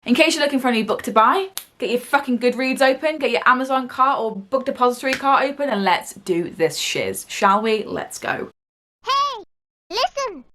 In case you're looking for a new book to buy, get your fucking Goodreads open, get your Amazon cart or book depository cart open, and let's do this shiz. Shall we? Let's go. Hey, listen!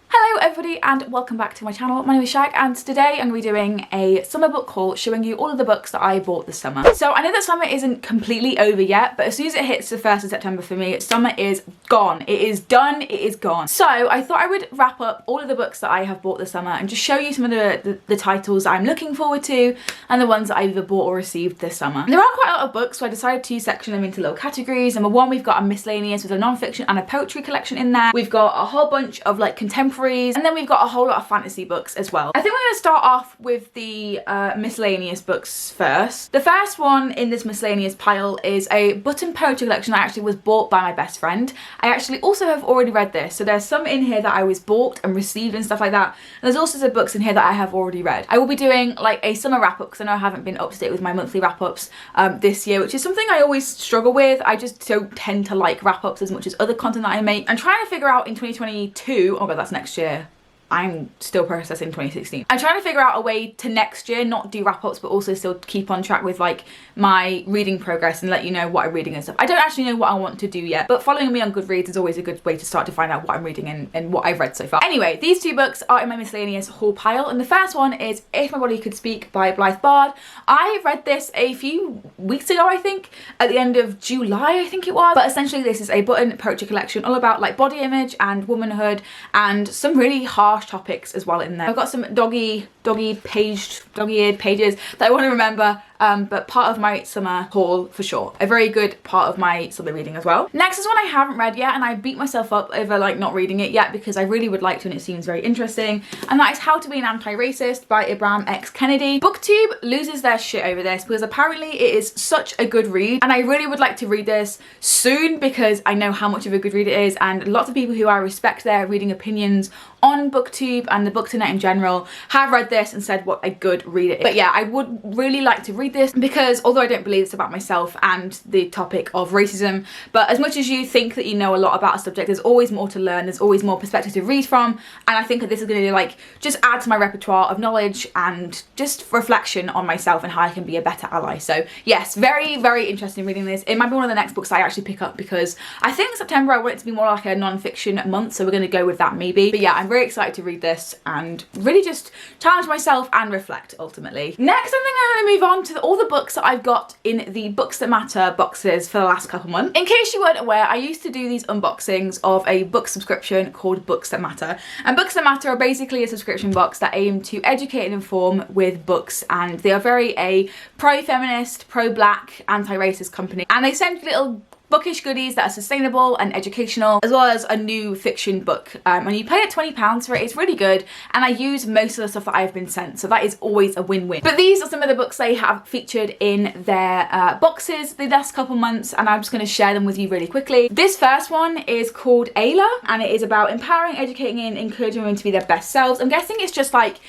Hello everybody and welcome back to my channel. My name is Shag and today I'm going to be doing a summer book haul showing you all of the books that I bought this summer. So I know that summer isn't completely over yet, but as soon as it hits the 1st of September for me, summer is gone. It is done, it is gone. So I thought I would wrap up all of the books that I have bought this summer and just show you some of the titles that I'm looking forward to and the ones that I either bought or received this summer. There are quite a lot of books, so I decided to section them into little categories. Number one, we've got a miscellaneous with a non-fiction and a poetry collection in there. We've got a whole bunch of like contemporaries, and then we've got a whole lot of fantasy books as well. I think we're going to start off with the miscellaneous books first. The first one in this miscellaneous pile is a button poetry collection that actually was bought by my best friend. I actually also have already read this, so there's some in here that I was bought and received and stuff like that. And there's also some books in here that I have already read. I will be doing like a summer wrap up because I know I haven't been up to date with my monthly wrap ups this year, which is something I always struggle with. I just don't tend to like wrap ups as much as other content that I make. I'm trying to figure out in 2022, oh god, that's next year. I'm still processing 2016. I'm trying to figure out a way to next year not do wrap-ups but also still keep on track with like my reading progress and let you know what I'm reading and stuff. I don't actually know what I want to do yet, but following me on Goodreads is always a good way to start to find out what I'm reading and what I've read so far. Anyway, these two books are in my miscellaneous haul pile, and the first one is If My Body Could Speak by Blythe Bard. I read this a few weeks ago, I think, at the end of July, I think it was. But essentially this is a button poetry collection all about like body image and womanhood and some really harsh topics as well in there. I've got some dog-eared pages that I want to remember, but part of my summer haul for sure. A very good part of my summer reading as well. Next is one I haven't read yet, and I beat myself up over like not reading it yet because I really would like to and it seems very interesting, and that is How to Be an Anti-Racist by Ibram X. Kennedy. Booktube loses their shit over this because apparently it is such a good read, and I really would like to read this soon because I know how much of a good read it is, and lots of people who I respect their reading opinions on Booktube and the Bookstagram in general have read this and said what a good read it is. But yeah, I would really like to read this because although I don't believe it's about myself and the topic of racism, but as much as you think that you know a lot about a subject, there's always more to learn, there's always more perspective to read from, and I think that this is going to like just add to my repertoire of knowledge and just reflection on myself and how I can be a better ally. So yes, very, very interested in reading this. It might be one of the next books I actually pick up because I think September I want it to be more like a non-fiction month, so we're going to go with that maybe. But yeah, I'm very excited to read this and really just challenge myself and reflect ultimately. Next, I think I'm going to move on to all the books that I've got in the Books That Matter boxes for the last couple months. In case you weren't aware, I used to do these unboxings of a book subscription called Books That Matter. And Books That Matter are basically a subscription box that aim to educate and inform with books, and they are very a pro-feminist, pro-black, anti-racist company. And they send little bookish goodies that are sustainable and educational, as well as a new fiction book. And you pay at £20 for it, it's really good, and I use most of the stuff that I've been sent, so that is always a win-win. But these are some of the books they have featured in their boxes the last couple months, and I'm just going to share them with you really quickly. This first one is called Ayla, and it is about empowering, educating, and encouraging women to be their best selves. I'm guessing it's just like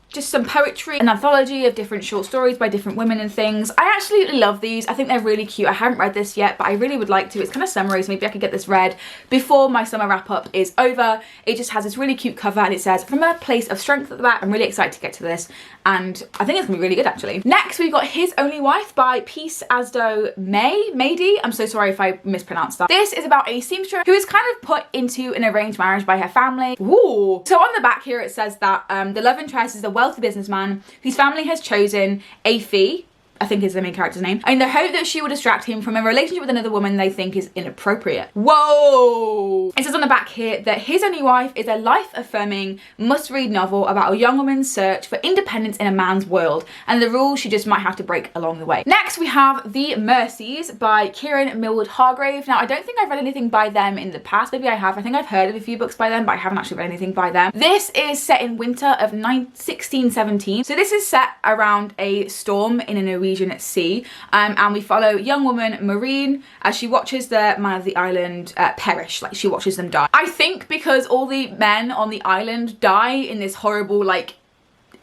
just some poetry, an anthology of different short stories by different women and things. I absolutely love these. I think they're really cute. I haven't read this yet, but I really would like to. It's kind of summery, so maybe I could get this read before my summer wrap up is over. It just has this really cute cover and it says, "From a place of strength" at the back. I'm really excited to get to this, and I think it's gonna be really good actually. Next, we've got His Only Wife by Peace Asdo Mady. I'm so sorry if I mispronounced that. This is about a seamstress who is kind of put into an arranged marriage by her family. Ooh. So on the back here it says that the love interest is a wealthy businessman whose family has chosen a fee, I think is the main character's name, in the hope that she will distract him from a relationship with another woman they think is inappropriate. Whoa! It says on the back here that His Only Wife is a life-affirming, must-read novel about a young woman's search for independence in a man's world and the rules she just might have to break along the way. Next, we have The Mercies by Kieran Millward Hargrave. Now, I don't think I've read anything by them in the past. Maybe I have. I think I've heard of a few books by them, but I haven't actually read anything by them. This is set in winter of 1617. So this is set around a storm in a Norwegian at sea, and we follow young woman Maureen as she watches the man of the island perish, like she watches them die. I think because all the men on the island die in this horrible like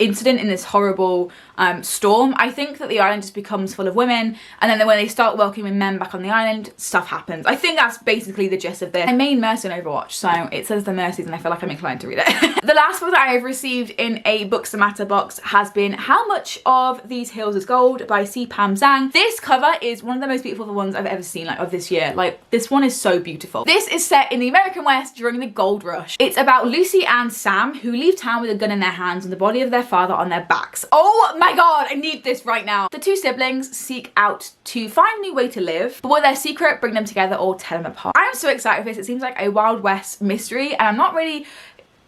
incident, in this horrible storm. I think that the island just becomes full of women, and then when they start welcoming men back on the island, stuff happens. I think that's basically the gist of this. I main Mercy in Overwatch, so it says the Mercies and I feel like I'm inclined to read it. The last book that I have received in a Books That Matter box has been How Much of These Hills Is Gold by C. Pam Zhang. This cover is one of the most beautiful ones I've ever seen, like, of this year. Like, this one is so beautiful. This is set in the American West during the gold rush. It's about Lucy and Sam, who leave town with a gun in their hands and the body of their father on their backs. Oh my god, I need this right now. The two siblings seek out to find a new way to live, but will their secret bring them together or tear them apart? I'm so excited for this. It seems like a Wild West mystery, and I'm not really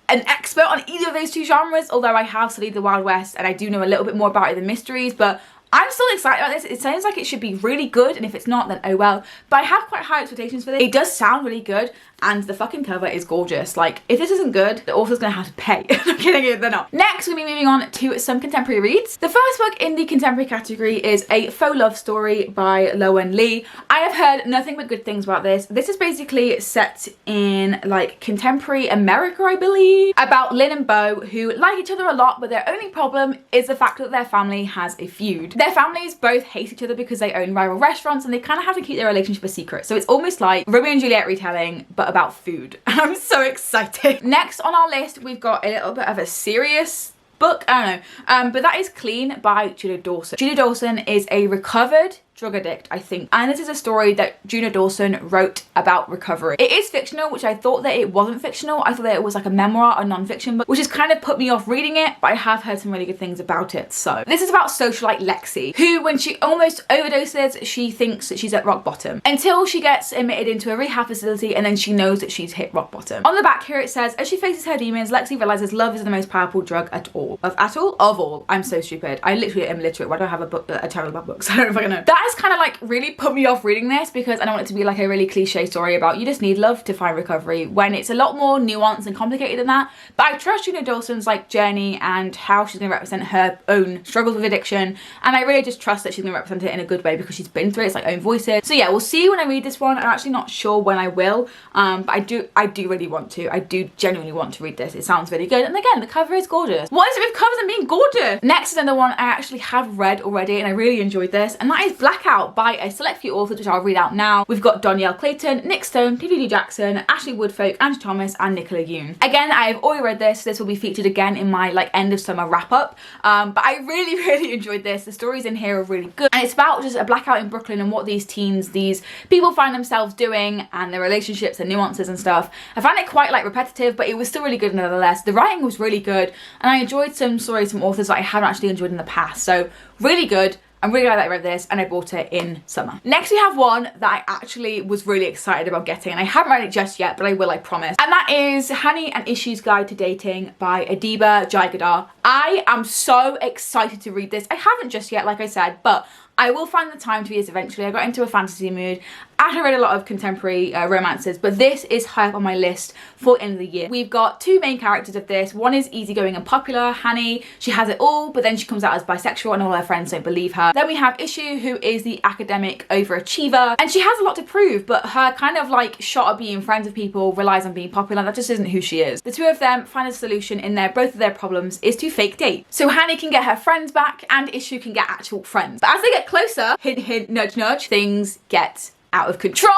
an expert on either of those two genres, although I have studied the Wild West and I do know a little bit more about it than mysteries, but I'm still excited about this. It sounds like it should be really good, and if it's not, then oh well. But I have quite high expectations for this. It does sound really good, and the fucking cover is gorgeous. Like, if this isn't good, the author's gonna have to pay. I'm kidding, they're not. Next, we're gonna be moving on to some contemporary reads. The first book in the contemporary category is a faux love story by Lowen Lee. I have heard nothing but good things about this. This is basically set in, like, contemporary America, I believe, about Lynn and Beau, who like each other a lot, but their only problem is the fact that their family has a feud. Their families both hate each other because they own rival restaurants, and they kind of have to keep their relationship a secret. So it's almost like Romeo and Juliet retelling, but about food. I'm so excited. Next on our list, we've got a little bit of a serious book. I don't know. But that is Clean by Julia Dawson. Julia Dawson is a recovered drug addict, I think, and this is a story that Julia Dawson wrote about recovery. It is fictional, which I thought that it wasn't fictional. I thought that it was like a memoir, a non-fiction book, which has kind of put me off reading it, but I have heard some really good things about it. So this is about socialite Lexi, who, when she almost overdoses, she thinks that she's at rock bottom until she gets admitted into a rehab facility, and then she knows that she's hit rock bottom. On the back here it says, as she faces her demons, Lexi realizes love is the most powerful drug at all. Of all. I'm so stupid. I literally am literate. Why do I have a channel about books? I don't know if I can know. That has kind of like really put me off reading this, because I don't want it to be like a really cliche story about you just need love to find recovery, when it's a lot more nuanced and complicated than that. But I trust Julia Dawson's like journey and how she's going to represent her own struggles with addiction, and I really just trust that she's going to represent it in a good way because she's been through it. It's like own voices. So yeah, we'll see when I read this one. I'm actually not sure when I will, but I do really want to. I do genuinely want to read this. It sounds really good, and again, the cover is gorgeous. What is it with covers and being gorgeous? Next is another one I actually have read already, and I really enjoyed this, and that is Blackout by a select few authors, which I'll read out now. We've got Danielle Clayton, Nick Stone, T.D. Jackson, Ashley Woodfolk, Angie Thomas, and Nicola Yoon. Again, I have already read this. This will be featured again in my like end of summer wrap up, but I really enjoyed this. The stories in here are really good, and it's about just a blackout in Brooklyn and what these teens, these people find themselves doing, and their relationships and nuances and stuff. I found it quite like repetitive, but it was still really good nonetheless. The writing was really good, and I enjoyed some stories from authors that I haven't actually enjoyed in the past, so really good. I'm really glad that I read this, and I bought it in summer. Next we have one that I actually was really excited about getting, and I haven't read it just yet, but I will, I promise. And that is Hani and Ishu's Guide to Dating by Adiba Jaigadar. I am so excited to read this. I haven't just yet, like I said, but I will find the time to read this eventually. I got into a fantasy mood. I have read a lot of contemporary romances, but this is high up on my list for end of the year. We've got two main characters of this. One is easygoing and popular, Hani. She has it all, but then she comes out as bisexual and all her friends don't believe her. Then we have Ishu, who is the academic overachiever, and she has a lot to prove, but her kind of like shot at being friends with people relies on being popular. That just isn't who she is. The two of them find a solution in both of their problems is to fake date. So Hani can get her friends back, and Ishu can get actual friends. But as they get closer, hint hint, nudge nudge, things get out of control.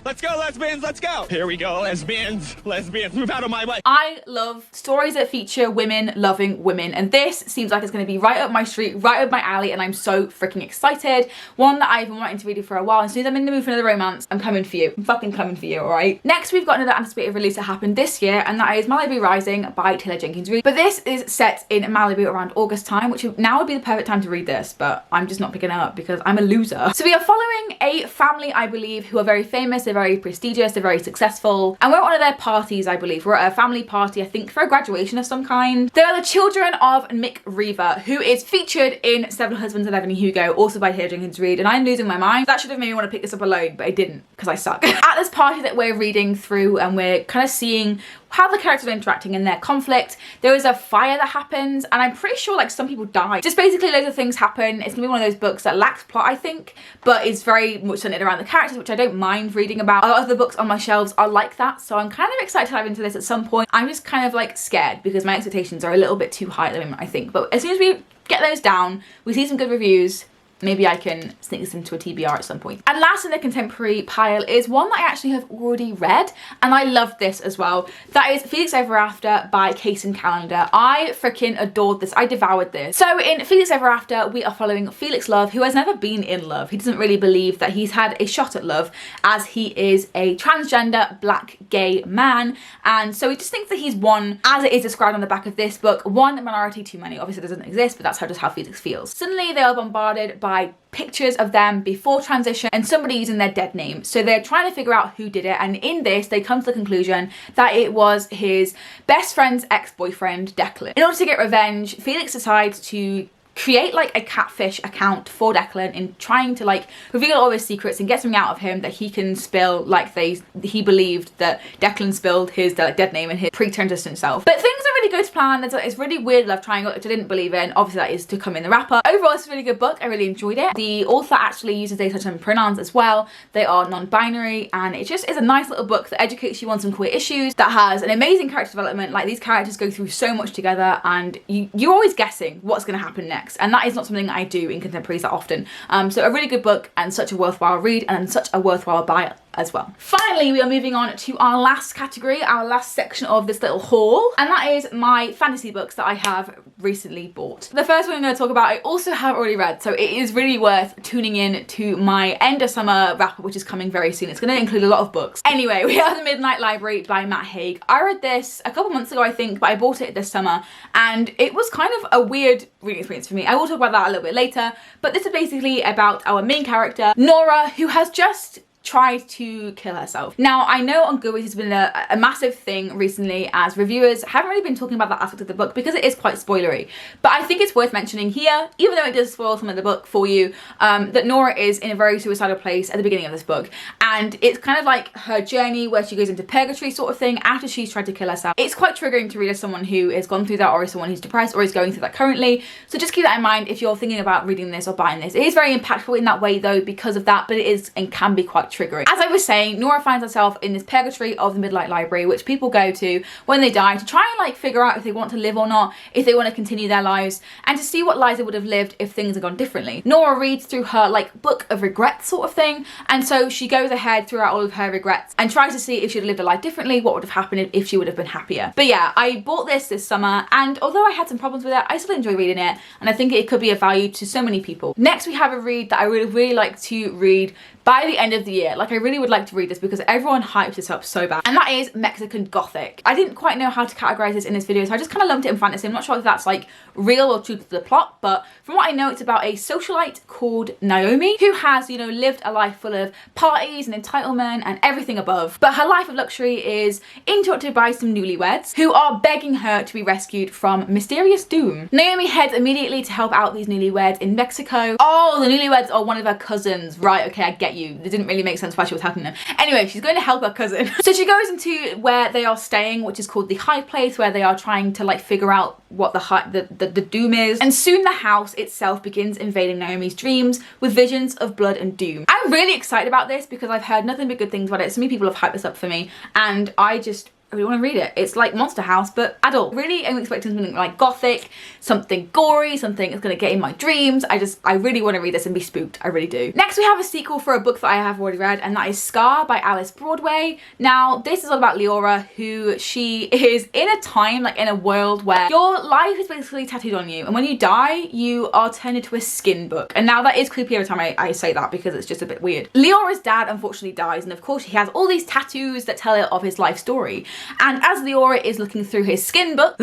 Let's go, lesbians, let's go. Here we go, lesbians, move out of my way. I love stories that feature women loving women, and this seems like it's going to be right up my street, right up my alley, and I'm so freaking excited. One that I've been wanting to read it for a while, and as soon as I'm in the mood for another romance, I'm coming for you. I'm fucking coming for you, alright? Next, we've got another anticipated release that happened this year, and that is Malibu Rising by Taylor Jenkins Reid. But this is set in Malibu around August time, which now would be the perfect time to read this, but I'm just not picking it up because I'm a loser. So we are following a family, I believe, who are very famous, they're very prestigious, they're very successful, and we're at one of their parties, I believe. We're at a family party, I think for a graduation of some kind. They are the children of Mick Reaver, who is featured in Seven Husbands of Evelyn Hugo, also by Taylor Jenkins Reid, and I'm losing my mind. That should have made me want to pick this up alone, but I didn't, because I suck. At this party that we're reading through, and we're kind of seeing how the characters are interacting in their conflict. There is a fire that happens, and I'm pretty sure like some people die. Just basically loads of things happen. It's gonna be one of those books that lacks plot, I think, but is very much centered around the characters, which I don't mind reading about. A lot of the books on my shelves are like that, so I'm kind of excited to dive into this at some point. I'm just kind of like scared because my expectations are a little bit too high at the moment, I think. But as soon as we get those down, we see some good reviews, maybe I can sneak this into a TBR at some point. And last in the contemporary pile is one that I actually have already read, and I loved this as well. That is Felix Ever After by Case and Calendar. I freaking adored this. I devoured this. So in Felix Ever After, we are following Felix Love, who has never been in love. He doesn't really believe that he's had a shot at love, as he is a transgender black gay man, and so he just thinks that he's one, as it is described on the back of this book, one minority too many. Obviously it doesn't exist, but that's just how Felix feels. Suddenly they are bombarded by pictures of them before transition and somebody using their dead name. So they're trying to figure out who did it, and in this they come to the conclusion that it was his best friend's ex-boyfriend, Declan. In order to get revenge, Felix decides to create like a catfish account for Declan in trying to like reveal all his secrets and get something out of him that he can spill, like he believed that Declan spilled his dead name and his pre-transition self. But things are really good to plan. It's really weird love triangle, which I didn't believe in. Obviously that is to come in the wrapper. Overall, it's a really good book. I really enjoyed it. The author actually uses they such pronouns as well. They are non-binary, and it just is a nice little book that educates you on some queer issues, that has an amazing character development. Like, these characters go through so much together, and you're always guessing what's going to happen next. And that is not something I do in contemporaries that often. So a really good book and such a worthwhile read and such a worthwhile buy as well. Finally, we are moving on to our last category, our last section of this little haul, and that is my fantasy books that I have recently bought. The first one I'm going to talk about I also have already read, so it is really worth tuning in to my end of summer wrap up, which is coming very soon. It's going to include a lot of books. Anyway, we have The Midnight Library by Matt Haig. I read this a couple months ago, I think, but I bought it this summer, and it was kind of a weird reading experience for me. I will talk about that a little bit later, but this is basically about our main character, Nora, who has just tried to kill herself. Now, I know on Goodreads it's been a massive thing recently, as reviewers haven't really been talking about that aspect of the book because it is quite spoilery. But I think it's worth mentioning here, even though it does spoil some of the book for you, that Nora is in a very suicidal place at the beginning of this book. And it's kind of like her journey where she goes into purgatory sort of thing after she's tried to kill herself. It's quite triggering to read as someone who has gone through that, or is someone who's depressed or is going through that currently. So just keep that in mind if you're thinking about reading this or buying this. It is very impactful in that way though because of that, but it is and can be quite triggering. As I was saying, Nora finds herself in this purgatory of the Midnight Library, which people go to when they die to try and like figure out if they want to live or not, if they want to continue their lives, and to see what lives they would have lived if things had gone differently. Nora reads through her like book of regrets sort of thing, and so she goes ahead throughout all of her regrets and tries to see if she'd lived a life differently, what would have happened if she would have been happier. But yeah, I bought this summer, and although I had some problems with it, I still enjoy reading it, and I think it could be of value to so many people. Next, we have a read that I would really like to read by the end of the year. Like, I really would like to read this because everyone hypes this up so bad, and that is Mexican Gothic. I didn't quite know how to categorize this in this video, so I just kind of lumped it in fantasy. I'm not sure if that's like real or true to the plot, but from what I know, it's about a socialite called Naomi who has, you know, lived a life full of parties and entitlement and everything above, but her life of luxury is interrupted by some newlyweds who are begging her to be rescued from mysterious doom. Naomi heads immediately to help out these newlyweds in Mexico. Oh, the newlyweds are one of her cousins. Right, okay, I get you. It didn't really make sense why she was helping them. Anyway, she's going to help her cousin. So she goes into where they are staying, which is called the High Place, where they are trying to like figure out what the doom is. And soon the house itself begins invading Naomi's dreams with visions of blood and doom. I'm really excited about this because I've heard nothing but good things about it. So many people have hyped this up for me, and I really want to read it. It's like Monster House, but adult. Really, I'm expecting something like gothic, something gory, something that's gonna get in my dreams. I really want to read this and be spooked. I really do. Next, we have a sequel for a book that I have already read, and that is Scar by Alice Broadway. Now, this is all about Leora, who she is in a time, like in a world where your life is basically tattooed on you, and when you die, you are turned into a skin book. And now that is creepy every time I say that because it's just a bit weird. Leora's dad unfortunately dies, and of course he has all these tattoos that tell her of his life story. And as Leora is looking through his skin book,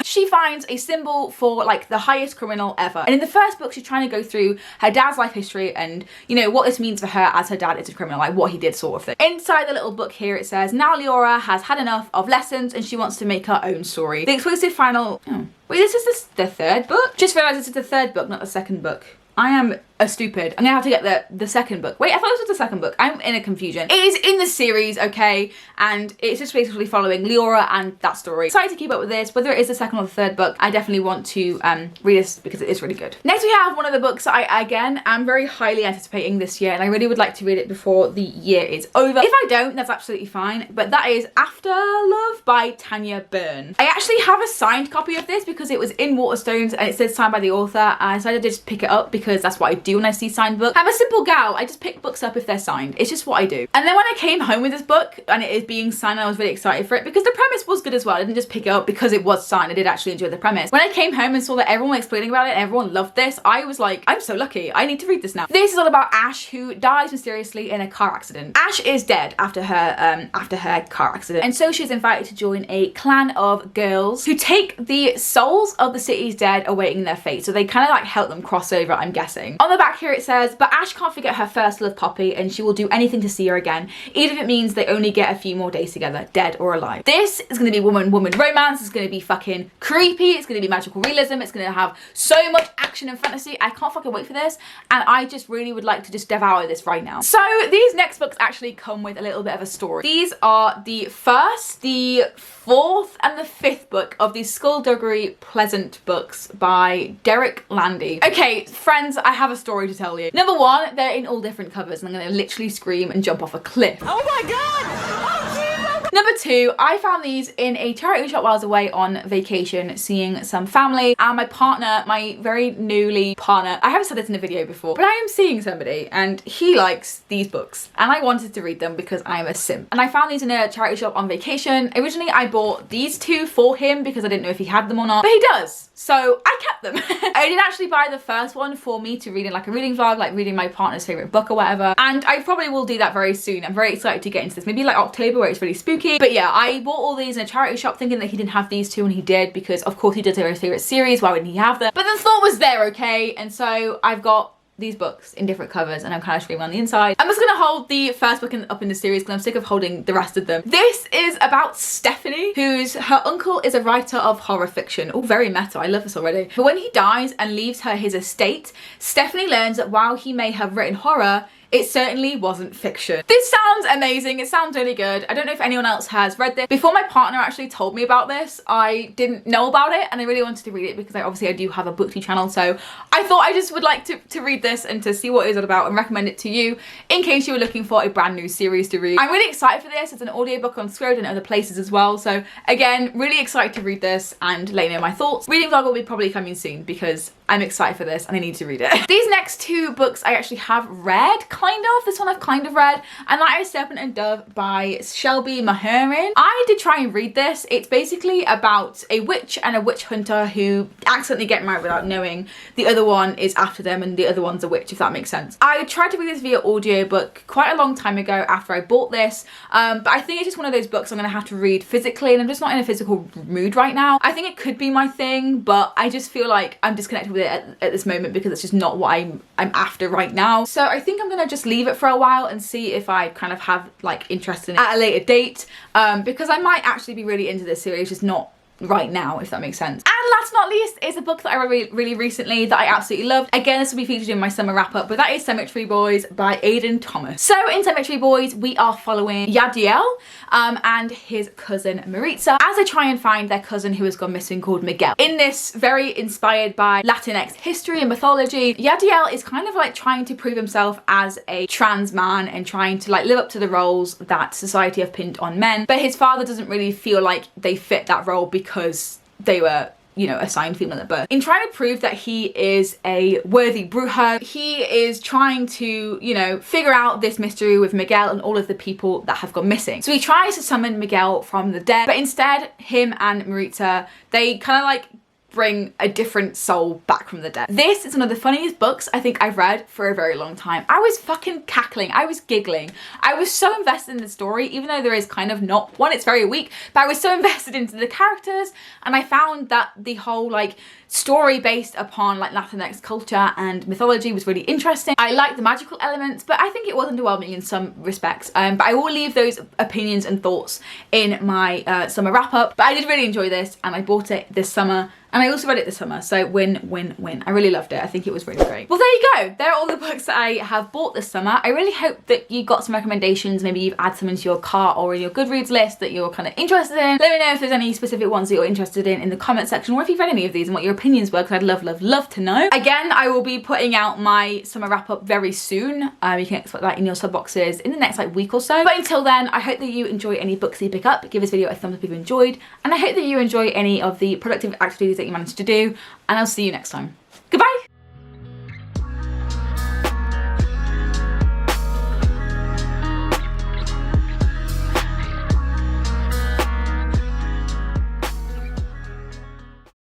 she finds a symbol for like the highest criminal ever. And in the first book, she's trying to go through her dad's life history and, you know, what this means for her as her dad is a criminal, like what he did sort of thing. Inside the little book here, it says, now Leora has had enough of lessons and she wants to make her own story. The exclusive final, wait, this is the third book? Just realised this is the third book, not the second book. I am are stupid. I'm gonna have to get the second book. Wait, I thought this was the second book. I'm in a confusion. It is in the series, okay, and it's just basically following Leora and that story. Excited to keep up with this. Whether it is the second or the third book, I definitely want to read this because it is really good. Next we have one of the books that I, again, am very highly anticipating this year, and I really would like to read it before the year is over. If I don't, that's absolutely fine, but that is After Love by Tanya Byrne. I actually have a signed copy of this because it was in Waterstones and it says signed by the author, and I decided to just pick it up because that's what I do when I see signed books. I'm a simple gal. I just pick books up if they're signed. It's just what I do. And then when I came home with this book and it is being signed, I was really excited for it because the premise was good as well. I didn't just pick it up because it was signed. I did actually enjoy the premise. When I came home and saw that everyone was explaining about it and everyone loved this, I was like, I'm so lucky. I need to read this now. This is all about Ash, who dies mysteriously in a car accident. Ash is dead after her car accident, and so she's invited to join a clan of girls who take the souls of the city's dead awaiting their fate. So they kind of like help them cross over, I'm guessing. On the back here it says, but Ash can't forget her first love, Poppy, and she will do anything to see her again, even if it means they only get a few more days together, dead or alive. This is going to be woman-woman romance. It's going to be fucking creepy. It's going to be magical realism. It's going to have so much action and fantasy. I can't fucking wait for this, and I just really would like to just devour this right now. So these next books actually come with a little bit of a story. These are the first, the fourth, and the fifth book of the Skullduggery Pleasant books by Derek Landy. Okay, friends, I have a story to tell you. Number one, they're in all different covers, and I'm gonna literally scream and jump off a cliff. Oh my god! Oh Jesus! Number two, I found these in a charity shop while I was away on vacation, seeing some family, and my partner, my very newly partner, I haven't said this in a video before, but I am seeing somebody and he likes these books, and I wanted to read them because I'm a simp. And I found these in a charity shop on vacation. Originally, I bought these two for him because I didn't know if he had them or not, but he does, so I kept them. I did actually buy the first one for me to read in like a reading vlog, like reading my partner's favorite book or whatever, and I probably will do that very soon. I'm very excited to get into this, maybe like October where it's really spooky. But yeah, I bought all these in a charity shop thinking that he didn't have these two, and he did, because of course he does his favorite series. Why wouldn't he have them? But the thought was there, okay? And so I've got these books in different covers, and I'm kind of screaming on the inside. I'm just gonna hold the first book up in the series because I'm sick of holding the rest of them. This is about Stephanie, her uncle is a writer of horror fiction. Oh, very meta, I love this already. But when he dies and leaves her his estate, Stephanie learns that while he may have written horror, it certainly wasn't fiction. This sounds amazing. It sounds really good. I don't know if anyone else has read this. Before my partner actually told me about this, I didn't know about it, and I really wanted to read it because I do have a Booktube channel, so I thought I just would like to read this and to see what it's all about and recommend it to you in case you were looking for a brand new series to read. I'm really excited for this. It's an audiobook on Squared and other places as well, so again, really excited to read this and let you know my thoughts. Reading vlog will be probably coming soon because I'm excited for this and I need to read it. These next two books I actually have read, kind of. This one I've kind of read, and that is Serpent and Dove by Shelby Mahurin. I did try and read this. It's basically about a witch and a witch hunter who accidentally get married without knowing the other one is after them and the other one's a witch, if that makes sense. I tried to read this via audiobook quite a long time ago after I bought this, but I think it's just one of those books I'm gonna have to read physically, and I'm just not in a physical mood right now. I think it could be my thing, but I just feel like I'm disconnected with it at this moment because it's just not what I'm after right now. So I think I'm gonna just leave it for a while and see if I kind of have like interest in it at a later date, because I might actually be really into this series, just not right now, if that makes sense. And last but not least is a book that I read really recently that I absolutely loved. Again, this will be featured in my summer wrap up, but that is Cemetery Boys by Aidan Thomas. So in Cemetery Boys, we are following Yadiel and his cousin Maritza as they try and find their cousin who has gone missing called Miguel. In this, very inspired by Latinx history and mythology, Yadiel is kind of like trying to prove himself as a trans man and trying to like live up to the roles that society have pinned on men, but his father doesn't really feel like they fit that role because they were, you know, assigned female at birth. In trying to prove that he is a worthy bruja, he is trying to, you know, figure out this mystery with Miguel and all of the people that have gone missing. So he tries to summon Miguel from the dead, but instead him and Maritza, they kind of like bring a different soul back from the dead. This is one of the funniest books I think I've read for a very long time. I was fucking cackling, I was giggling. I was so invested in the story, even though there is kind of not one, it's very weak, but I was so invested into the characters, and I found that the whole like story based upon like Latinx culture and mythology was really interesting. I liked the magical elements, but I think it was underwhelming in some respects. But I will leave those opinions and thoughts in my summer wrap up. But I did really enjoy this, and I bought it this summer, And I also read it this summer, so win, win, win. I really loved it. I think it was really great. Well, there you go. There are all the books that I have bought this summer. I really hope that you got some recommendations. Maybe you've added some into your cart or in your Goodreads list that you're kind of interested in. Let me know if there's any specific ones that you're interested in the comment section, or if you've read any of these and what your opinions were, because I'd love, love, love to know. Again, I will be putting out my summer wrap up very soon. You can expect that in your sub boxes in the next like week or so. But until then, I hope that you enjoy any books that you pick up. Give this video a thumbs up if you enjoyed, and I hope that you enjoy any of the productive activities that you managed to do, and I'll see you next time.